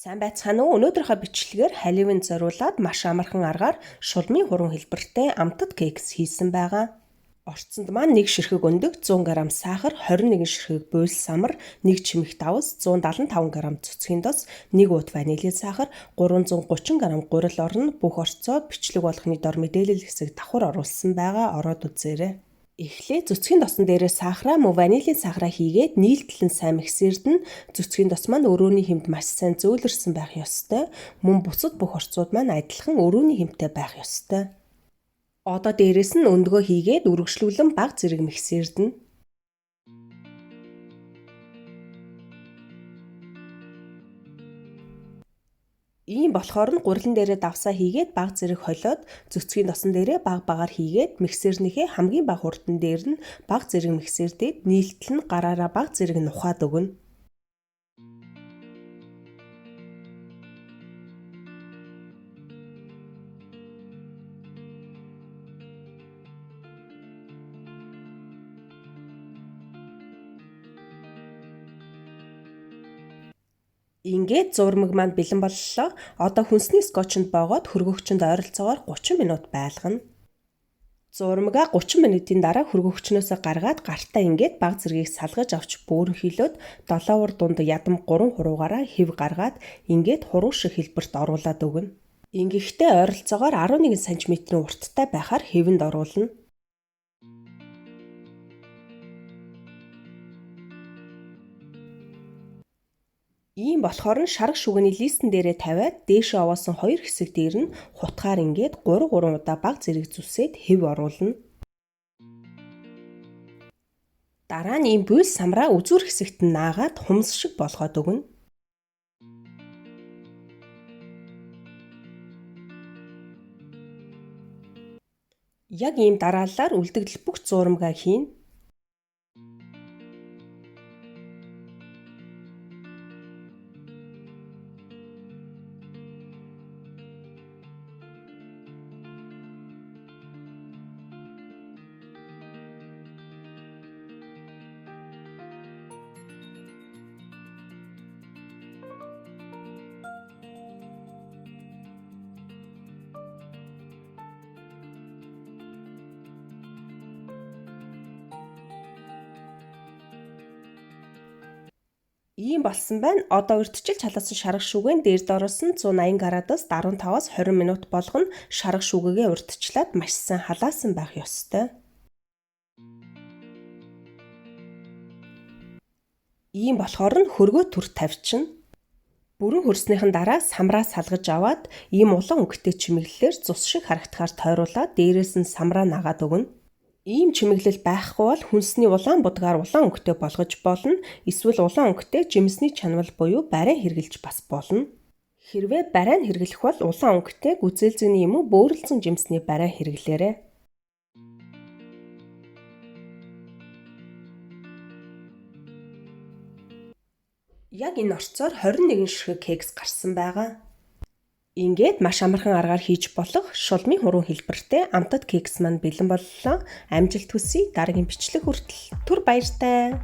Сайн байцгаана уу? Өнөөдрийнхөө бичлэгээр халивын зориулаад маш амархан аргаар шулмын хуран хэлбэртэй амтад кекс хийсэн байгаа. Орцонд маань 1 ширхэг өндөг 100 г сахар, 21 ширхэг буйлс самар, 1 чимэг давс, 175 г цэцгийн дос, 1 уут ванили сахар, 330 г гурил орно. Бүх орцоо бичлэг болгохны дор мэдээлэл хэсэг давхар оруулсан байгаа. Ороод үзээрэй. Эхлээ цэцгийн досон дээрээ сахараа мөн ванилийн сахараа хийгээд нийлтлэн сайн миксердэн цэцгийн дос маань өрөөний хэмт маш сайн зөөлрсөн байх ёстой. Мөн бусад бүх орцууд маань адилхан өрөөний хэмтээ байх ёстой. Одоо дээрээс нь өндгөө хийгээд үргэлжлүүлэн бага зэрэг миксердэн. Ийм болохоор нь гурилан дээрээ давсаа хийгээд бага зэрэг холиод цэцгийн досон дээрээ бага багаар хийгээд миксернийхээ хамгийн бага хурдан дээр нь бага зэрэг миксердээд нийлтэл нь гараараа бага зэрэг нухаад өгнө. Ингээд зурмаг маань бэлэн боллоо. Одоо хүнсний скотчнд боогоод хөргөгчөнд ойролцоогоор 30 минут байлгана. Зурмагаа 30 минутын дараа хөргөгчнөөсөө гаргаад гартаа ингээд бага зэргийг салгаж авч бөөрөнхийлөөд 7 уур дунд ядам 3 хуруугаараа хэв гаргаад ингээд хуруу шиг хэлбэрт оруулаад өгнө. Ингэхдээ ойролцоогоор 11 см-ийн урттай байхаар хэвэнд оруулна. Ийм болохоор нь шарга шүгэний листэн дээрээ тавиад дээшээ овоосон 2 хэсэг дээр нь хутгаар ингээд 3 удаа бага зэрэг зүсээд хэв оруулна. Дараа нь ийм буйлс самраа үзүүр хэсэгт нь наагаад хумс шиг болгоод өгнө. Яг ийм дараалалаар үлдэгдэл бүх зурмагаа хийнэ. Ийм болсон байна. Одоо урьдчилж халаасан шарга шүгэн дээр доороос нь 180 градус 15-аас 20 минут болгоно. Шарга шүгэгээ урьдчилаад маш сайн халаасан байх ёстой. Ийм болохоор нь хөргөө түр тавьчихна. Бүрэн хөрснийхэн дараа самраа салгаж аваад ийм улаан өнгөтэй чимэглэлээр цус шиг харагдахаар тойруулаад дээрээс нь самраа нагаад өгнө. Ийм чимэглэл байхгүй бол хүнсний улаан будгаар улаан өнгөтэй болгож болно. Эсвэл улаан өнгөтэй жимсний чанавал буюу барай хэрглэж бас болно. Хэрвээ барай нь хэрглэх бол улаан өнгөтэй гүзээлзэгний юм уу бөөрөлцөн жимсний барай хэрглээрэй. Яг энэ орцоор 21 ширхэг кекс гарсан байгаа. Ингээд маш амархан аргаар хийж болох шулмын хуруу хэлбэртэй амтад кекс маань бэлэн боллоо. Амжилт хүсье. Дараагийн бичлэг хүртэл түр баяртай.